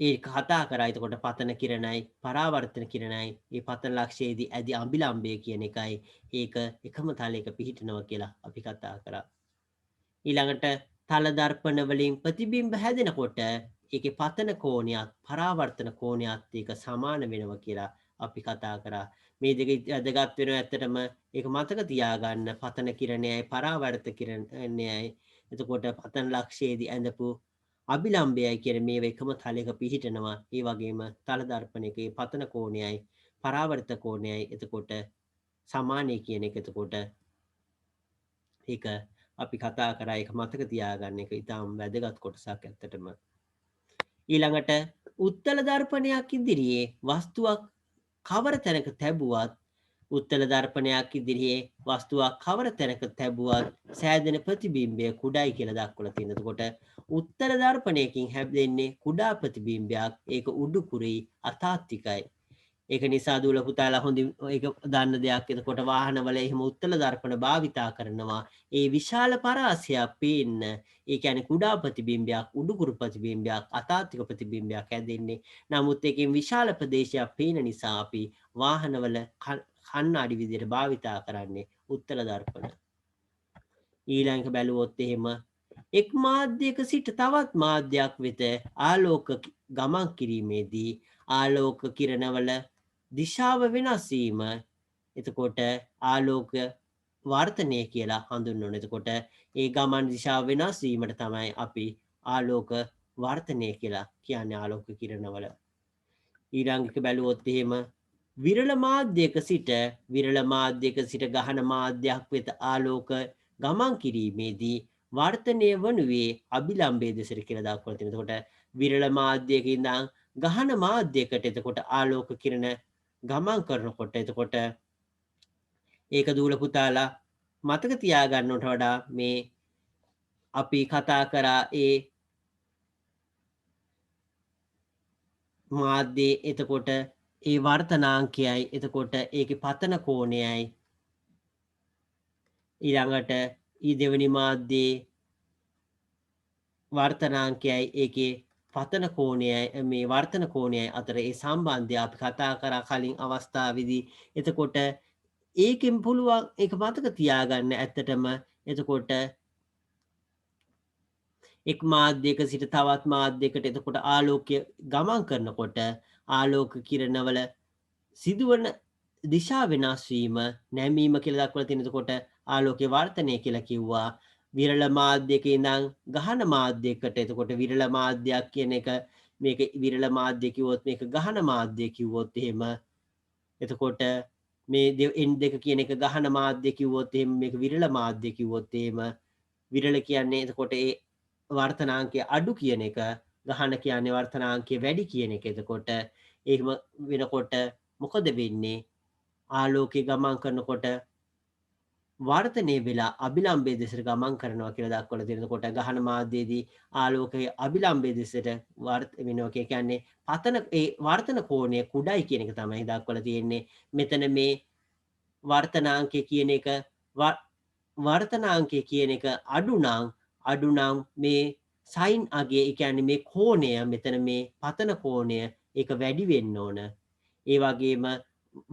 ඒක කතා කරා. එතකොට පතන කිරණයි පරාවර්තන කිරණයි මේ පතන ලක්ෂයේදී ඇති අභිලම්භය කියන එකයි ඒක එකම තලයක පිහිටනවා කියලා අපි කතා කරා. ඊළඟට තල දර්පණ වලින් ප්‍රතිබිම්බ හැදෙනකොට ඒකේ පතන කෝණයත් පරාවර්තන කෝණයත් ඒක සමාන වෙනවා කියලා අපි කතා කරා. මේ දෙක වැදගත් වෙනවා. ඇත්තටම ඒක මතක තියාගන්න පතන කිරණයයි පරාවර්ත කිරණයයි එතකොට පතන ලක්ෂයේදී ඇඳපු අභිලම්භයයි කියන මේ එකම තලයක පිහිටනවා. ඒ වගේම තල දර්පණයකේ පතන කෝණයයි පරාවර්ත කෝණයයි එතකොට සමානයි කියන එක. එතකොට ඒක අපි කතා කරා. ඒක මතක තියාගන්න එක ඉතාම වැදගත් කොටසක් ඇත්තටම. ඊළඟට උත්තල දර්පණයක් ඉදිරියේ වස්තුවක් කවර තැනක තැබුවත් උත්තල දර්පණයක් ඉදිරියේ වස්තුවක් කවර තැනක තැබුවත් සෑදෙන ප්‍රතිබිම්බය කුඩායි කියලා දක්වලා තියෙනවා. එතකොට උත්තර දර්පණයකින් හැදෙන්නේ කුඩා ප්‍රතිබිම්බයක්. ඒක උඩුකුරුයි අතාත්විකයි. ඒක නිසා දූල පුතාලා හොඳින් ඒක දන්න දෙයක්. එතකොට වාහනවල එහෙම උත්තල දර්පණ භාවිතා කරනවා. ඒ විශාල පරාසයක් පේන්න. ඒ කියන්නේ කුඩා ප්‍රතිබිම්බයක්, උඩුකුරු ප්‍රතිබිම්බයක්, අතාත්වික ප්‍රතිබිම්බයක් හැදෙන්නේ. නමුත් ඒකෙන් විශාල ප්‍රදේශයක් පේන නිසා අපි වාහනවල කණ්ණාඩි විදිහට භාවිතා කරන්නේ උත්තල දර්පණ. ඊළඟට බැලුවොත් එහෙම එක් මාධ්‍යයක සිට තවත් මාධ්‍යයක් වෙත ආලෝක ගමන් කිරීමේදී ආලෝක කිරණවල දිශාව වෙනස් වීම එතකොට ආලෝක වර්තනය කියලා හඳුන්වනවා. එතකොට ඒ ගමන් දිශාව වෙනස් වීමට තමයි අපි ආලෝක වර්තනය කියලා කියන්නේ ආලෝක කිරණවල. ඊළඟ එක බැලුවොත් එහෙම විරල මාධ්‍යයක සිට ගහන මාධ්‍යයක් වෙත ආලෝක ගමන් කිරීමේදී වර්තනය වනුයේ අභිලම්බයේ දෙසට කියලා දක්වලා තියෙනවා. එතකොට විරල මාධ්‍යයක ඉඳන් ගහන මාධ්‍යයකට එතකොට ආලෝක කිරණ ගමන් කරනකොට එතකොට ඒක දූල පුතාලා මතක තියාගන්නට වඩා මේ අපි කතා කරා ඒ මාධ්‍යයේ එතකොට ඒ වර්තනාංකයයි එතකොට ඒකේ පතන කෝණයයි ඊළඟට දෙවෙනි මාධ්‍යයේ වර්තනාංකයයි ඒකේ පතන කෝණයයි මේ වර්තන කෝණයයි අතර ඒ සම්බන්ධය අපි කතා කරා කලින් අවස්ථාවේදී. එතකොට ඒකෙන් පුළුවන් ඒක මතක තියාගන්න ඇත්තටම එතකොට එක් මාධ්‍යයක සිට තවත් මාධ්‍යයකට එතකොට ආලෝකය ගමන් කරනකොට ආලෝක කිරණවල සිදුවන දිශා වෙනස් වීම නැමීම කියලා දක්වලා තියෙන. එතකොට ආලෝකයේ වර්තනය කියලා කිව්වා. විරල මාධ්‍යයක ඉඳන් ගහන මාධ්‍යයකට එතකොට විරල මාධ්‍යයක් කියන එක මේක විරල මාධ්‍ය කිව්වොත් මේක ගහන මාධ්‍ය කිව්වොත් එහෙම එතකොට මේ N2 කියන එක ගහන මාධ්‍ය කිව්වොත් එහෙම මේක විරල මාධ්‍ය කිව්වොත් එහෙම විරල කියන්නේ එතකොට ඒ වර්තනාංකය අඩු කියන එක ගහන කියන්නේ වර්තනාංකය වැඩි කියන එක. එතකොට එහෙම වෙනකොට මොකද වෙන්නේ ආලෝකය ගමන් කරනකොට වර්තනය වෙලා අභිලම්බයේ දෙසට ගමන් කරනවා කියලා දක්වලා තියෙනකොට ගහන මාධ්‍යයේදී ආලෝකයේ අභිලම්බයේ දෙසට වෙනවා කියන්නේ පතන ඒ වර්තන කෝණය කුඩයි කියන එක තමයි දක්වලා තියෙන්නේ. මෙතන මේ වර්තනාංකය කියන එක වර්තනාංකය කියන එක අඩු නම් මේ සයින් අගේ ඒ කියන්නේ මේ කෝණය මෙතන මේ පතන කෝණය ඒක වැඩි වෙන්න ඕන. ඒ වගේම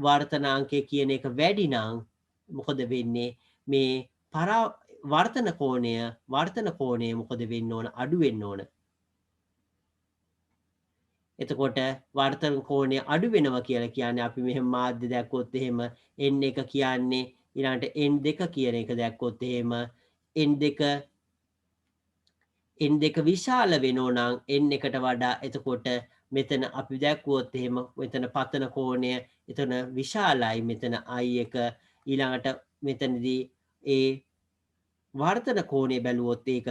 වර්තනාංකය කියන එක වැඩි නම් මොකද වෙන්නේ මේ වර්තන කෝණය මොකද වෙන්න ඕන අඩු වෙන්න ඕන. එතකොට වර්තන කෝණය අඩු වෙනවා කියලා කියන්නේ අපි මෙහෙම මාධ්‍ය දැක්කොත් එහෙම N1 කියන්නේ ඊළඟට N2 කියන එක දැක්කොත් එහෙම N2 විශාල වෙනෝ නම් N1ට වඩා එතකොට මෙතන අපි දැක්වුවොත් එහෙම මෙතන පතන කෝණය එතන විශාලයි මෙතන I1 ඊළඟට මෙතනදී ඒ වර්තන කෝණය බැලුවොත් ඒක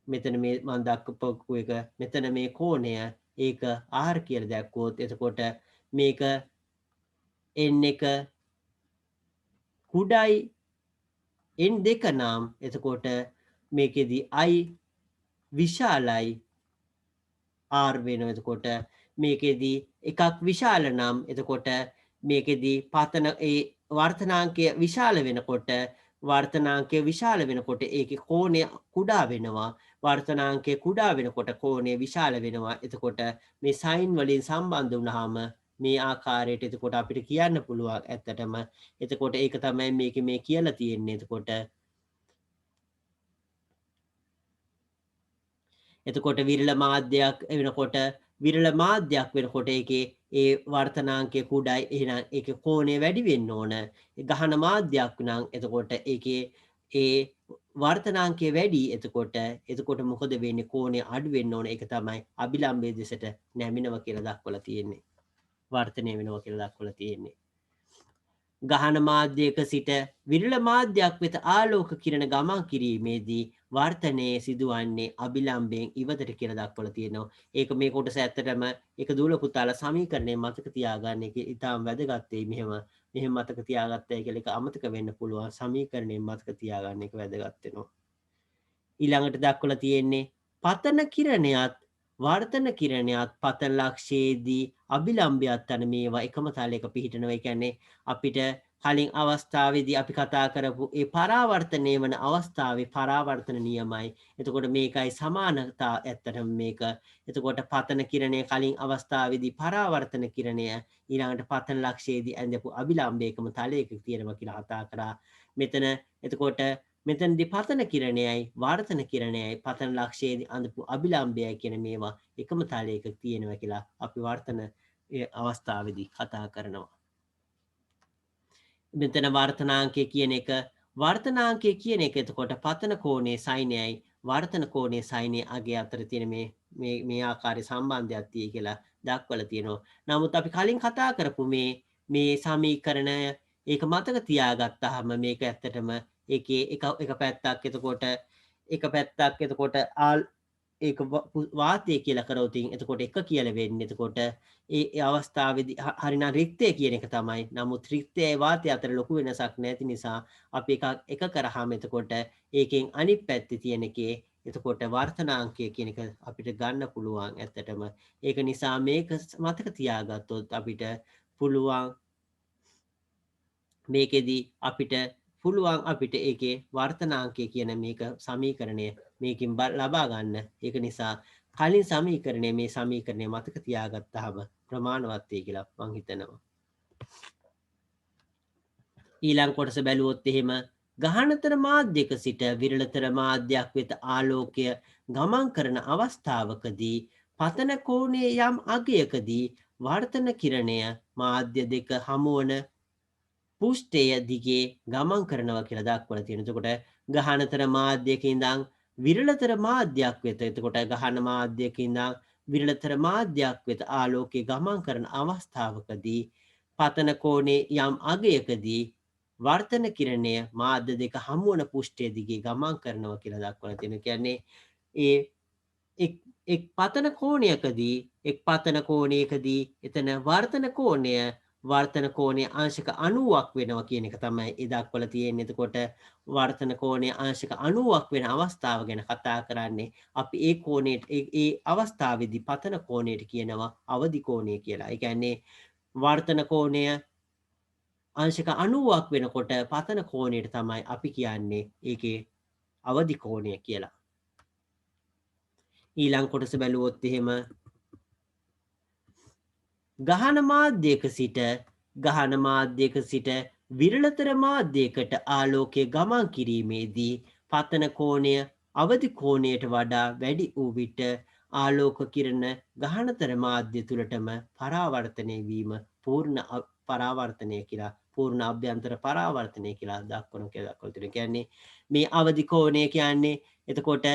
මෙතන මේ මම දක්වපු එක මෙතන මේ කෝණය ඒක R කියලා දැක්වුවොත් එතකොට මේක N1 කුඩයි N2 නම් එතකොට මේකෙදී I විශාලයි R වෙනවා. එතකොට මේකෙදී එකක් විශාල නම් එතකොට මේකෙදී පතන ඒ වර්තනාංකය විශාල වෙනකොට ඒකේ කෝණය කුඩා වෙනවා. වර්තනාංකය කුඩා වෙනකොට කෝණය විශාල වෙනවා. එතකොට මේ සයින් වලින් සම්බන්ධ වුණාම මේ ආකාරයට එතකොට අපිට කියන්න පුළුවන් ඇත්තටම. එතකොට ඒක තමයි මේකේ මේ කියලා තියෙන්නේ. එතකොට විරල මාධ්‍යයක් වෙනකොට ඒකේ ඒ වර්තනාංකය කුඩයි එහෙනම් ඒකේ කෝණය වැඩි වෙන්න ඕන. ගහන මාධ්‍යයක් නම් එතකොට ඒකේ ඒ වර්තනාංකය වැඩි. එතකොට මොකද වෙන්නේ කෝණය අඩු වෙන්න ඕන. ඒක තමයි අභිලම්බයේ දෙසට නැමිනවා කියලා දක්වලා තියෙන්නේ. වර්තනය වෙනවා කියලා දක්වලා තියෙන්නේ. ගහන මාධ්‍යයක සිට විරල මාධ්‍යයක් වෙත ආලෝක කිරණ ගමන් කිරීමේදී වර්තනයේ සිදුවන්නේ අභිලම්බයෙන් ඉවතට කියලා දක්වලා තියෙනවා. ඒක මේ කොටස ඇත්තටම ඒක දූල පුතාලා සමීකරණය මතක තියාගන්න එක ඉතාම වැදගත් වෙයි. මෙහෙම මතක තියාගත්තයි කියලා ඒක අමතක වෙන්න පුළුවන්. සමීකරණයෙන් මතක තියාගන්න එක වැදගත් වෙනවා. ඊළඟට දක්වලා තියෙන්නේ පතන කිරණයත් වර්තන කිරණයත් පතන ලක්ෂයේදී අභිලම්බයත් යන මේවා එකම තලයක පිහිටනවා. ඒ කියන්නේ අපිට කලින් අවස්ථාවේදී අපි කතා කරපු ඒ පරාවර්තනය වන අවස්ථාවේ පරාවර්තන නියමයි. එතකොට මේකයි සමානතා ඇත්තටම මේක. එතකොට පතන කිරණය කලින් අවස්ථාවේදී පරාවර්තන කිරණය ඊළඟට පතන ලක්ෂයේදී ඇඳපු අභිලම්බයකම තලයක තියෙනවා කියලා කතා කරා. මෙතන එතකොට මෙතනදී පතන කිරණයයි වර්තන කිරණයයි පතන ලක්ෂයේදී අඳපු අභිලම්භයයි කියන මේවා එකම තලයක තියෙනවා කියලා අපි වර්තන අවස්ථාවේදී කතා කරනවා. මෙතන වර්තනාංකය කියන එක වර්තනාංකය කියන එක එතකොට පතන කෝණයේ සයිනයයි වර්තන කෝණයේ සයිනයේ අගේ අතර තියෙන මේ ආකාරයේ සම්බන්ධයක් තියෙයි කියලා දක්වලා තියෙනවා. නමුත් අපි කලින් කතා කරපු මේ සමීකරණය ඒක මතක තියාගත්තාම මේක ඇත්තටම ඒකේ එක පැත්තක් එතකොට ඒක වාතය කියලා කරොතින් එතකොට එක කියලා වෙන්නේ. එතකොට ඒ අවස්ථාවේදී හරිනම් රික්තය කියන එක තමයි. නමුත් රික්තයයි වාතය අතර ලොකු වෙනසක් නැති නිසා අපි එක කරාම එතකොට ඒකෙන් අනිත් පැත්තේ තියෙන එකේ එතකොට වර්තනාංකය කියන එක අපිට ගන්න පුළුවන් ඇත්තටම. ඒක නිසා මේක මතක තියාගත්තොත් අපිට පුළුවන් මේකෙදී අපිට ඒකේ වර්තනාංකය කියන මේක සමීකරණය මේකින් ලබා ගන්න. ඒක නිසා කලින් සමීකරණය මේ සමීකරණය මතක තියාගත්තාම ප්‍රමාණවත් වෙයි කියලා මං හිතනවා. ඊළඟ කොටස බැලුවොත් එහෙම ගහනතර මාධ්‍යක සිට විරලතර මාධ්‍යයක් වෙත ආලෝකය ගමන් කරන අවස්ථාවකදී පතන කෝණයේ යම් අගයකදී වර්තන කිරණය මාධ්‍ය දෙක හමුවන පුෂ්ඨය දිගේ ගමන් කරනවා කියලා දක්වලා තියෙනවා. එතකොට ගහනතර මාධ්‍යක ඉඳන් විරලතර මාධ්‍යයක් වෙත එතකොට ගහන මාධ්‍යක ඉඳන් විරලතර මාධ්‍යයක් වෙත ආලෝකය ගමන් කරන අවස්ථාවකදී පතන කෝණයේ යම් අගයකදී වර්තන කිරණය මාධ්‍ය දෙක හමුවන පුෂ්ඨය දිගේ ගමන් කරනවා කියලා දක්වලා තියෙනවා. කියන්නේ ඒ එක් පතන කෝණයකදී එතන වර්තන කෝණය අංශක 90ක් වෙනවා කියන එක තමයි ඒ දක්වලා තියෙන්නේ. එතකොට වර්තන කෝණය අංශක 90ක් වෙන අවස්ථාව ගැන කතා කරන්නේ. අපි ඒ කෝණයට ඒ අවස්ථාවේදී පතන කෝණයට කියනවා අවදි කෝණය කියලා. ඒ කියන්නේ වර්තන කෝණය අංශක 90ක් වෙනකොට පතන කෝණයට තමයි අපි කියන්නේ ඒකේ අවදි කෝණය කියලා. ඊළඟ කොටස බැලුවොත් එහෙම ගහන මාධ්‍යක සිට විරලතර මාධ්‍යයකට ආලෝකය ගමන් කිරීමේදී පතන කෝණය අවදි කෝණයට වඩා වැඩි වූ විට ආලෝක කිරණ ගහනතර මාධ්‍ය තුළටම පරාවර්තනය වීම පූර්ණ පරාවර්තනය කියලා පූර්ණ අභ්‍යන්තර පරාවර්තනය කියලා දක්වන කියලා කියන්නේ මේ අවදි කෝණය කියන්නේ එතකොට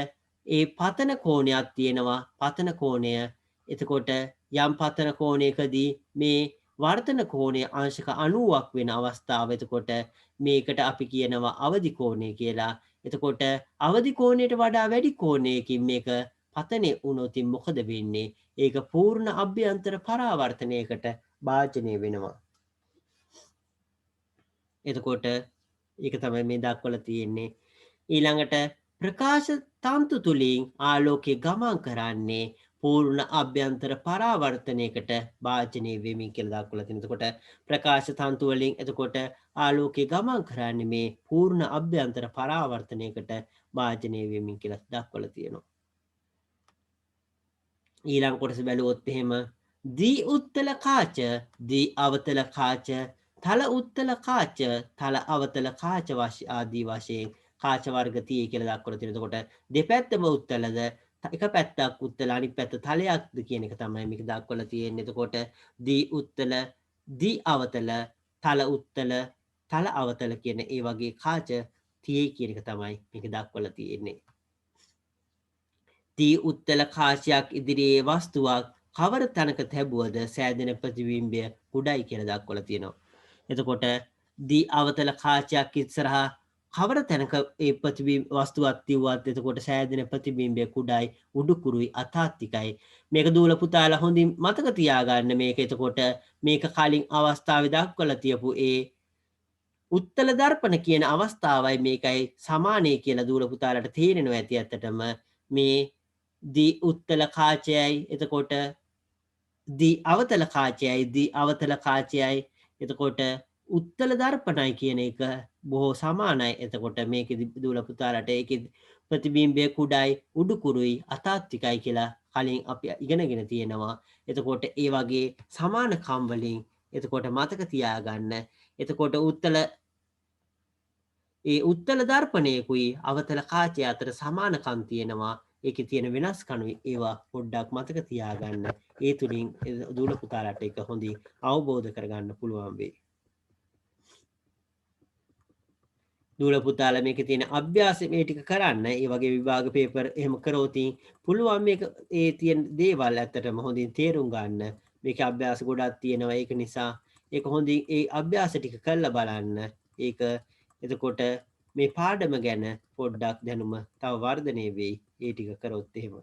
ඒ පතන කෝණයක් තියෙනවා පතන කෝණය එතකොට යම් පතන කෝණයකදී මේ වර්තන කෝණය අංශක 90ක් වෙන අවස්ථාව එතකොට මේකට අපි කියනවා අවදි කෝණය කියලා. එතකොට අවදි කෝණයට වඩා වැඩි කෝණයකින් මේක පතනය වුණොත් මොකද වෙන්නේ? ඒක පූර්ණ අභ්‍යන්තර පරාවර්තනයකට භාජනය වෙනවා. එතකොට ඒක තමයි මේ දක්වලා තියෙන්නේ. ඊළඟට ප්‍රකාශ තන්තු තුලින් ආලෝකය ගමන් කරන්නේ පූර්ණ අභ්‍යන්තර පරාවර්තනයකට භාජනය වෙමින් කියලා දක්වලා තියෙනවා. එතකොට ප්‍රකාශ තන්තු වලින් එතකොට ආලෝකය ගමන් කරන්නේ මේ පූර්ණ අභ්‍යන්තර පරාවර්තනයකට භාජනය වෙමින් කියලා දක්වලා තියෙනවා. ඊළඟ කොටස බැලුවොත් එහෙම දී උත්තල කාච, දී අවතල කාච, තල උත්තල කාච, තල අවතල කාච ආදී වශයෙන් කාච වර්ග තියෙයි කියලා දක්වලා තියෙනවා. එතකොට දෙපැත්තම උත්තලද එක පැත්තක් උත්තල අනිත් පැත්ත තලයක්ද කියන එක තමයි මේක දක්වලා තියෙන්නේ. එතකොට දී උත්තල, දී අවතල, තල උත්තල, තල අවතල කියන ඒ වගේ කාච තියෙයි කියන එක තමයි මේක දක්වලා තියෙන්නේ. දී උත්තල කාචයක් ඉදිරියේ වස්තුවක් කවර තැනක තැබුවද සෑදෙන ප්‍රතිබිම්බය කුඩයි කියලා දක්වලා තියෙනවා. එතකොට දී අවතල කාචයක් ඉස්සරහා කවර තැනක ඒ වස්තුවක් තිව්වත් එතකොට සෑදෙන ප්‍රතිබිම්බය කුඩයි උඩුකුරුයි අතාත්තිකයි. මේක දූල පුතාලා හොඳින් මතක තියාගන්න මේක. එතකොට මේක කලින් අවස්ථාවේ දක්වලා තියපු ඒ උත්තල දර්පණ කියන අවස්ථාවයි මේකයි සමානයි කියලා දූල පුතාලට තේරෙනවා ඇති. ඇත්තටම මේ දී උත්තල කාචයයි එතකොට දී අවතල කාචයයි එතකොට උත්තල දර්පණයි කියන එක බොහෝ සමානයි. එතකොට මේක දූල පුතාලට ඒක ප්‍රතිබිම්බය කුඩයි උඩුකුරුයි අතාත්තිකයි කියලා කලින් අපි ඉගෙනගෙන තියෙනවා. එතකොට ඒ වගේ සමානකම් වලින් එතකොට මතක තියාගන්න. එතකොට ඒ උත්තල දර්පණයකුයි අවතල කාචය අතර සමානකම් තියෙනවා. ඒකේ තියෙන වෙනස්කම් ඒවා පොඩ්ඩක් මතක තියාගන්න. ඒ තුලින් දූල පුතාලාට ඒක හොඳින් අවබෝධ කරගන්න පුළුවන් වෙයි. දූල පුතාලා මේකේ තියෙන අභ්‍යාස මේ ටික කරන්න. ඒ වගේ විභාග පේපර් එහෙම කරෝතින් පුළුවන් මේක ඒ තියෙන දේවල් ඇත්තටම හොඳින් තේරුම් ගන්න. මේකේ අභ්‍යාස ගොඩක් තියෙනවා. ඒක නිසා ඒක හොඳින් ඒ අභ්‍යාස ටික කරලා බලන්න. ඒක එතකොට මේ පාඩම ගැන පොඩ්ඩක් දැනුම තව වර්ධනය වෙයි. ඒ ටික කරොත් එහෙම.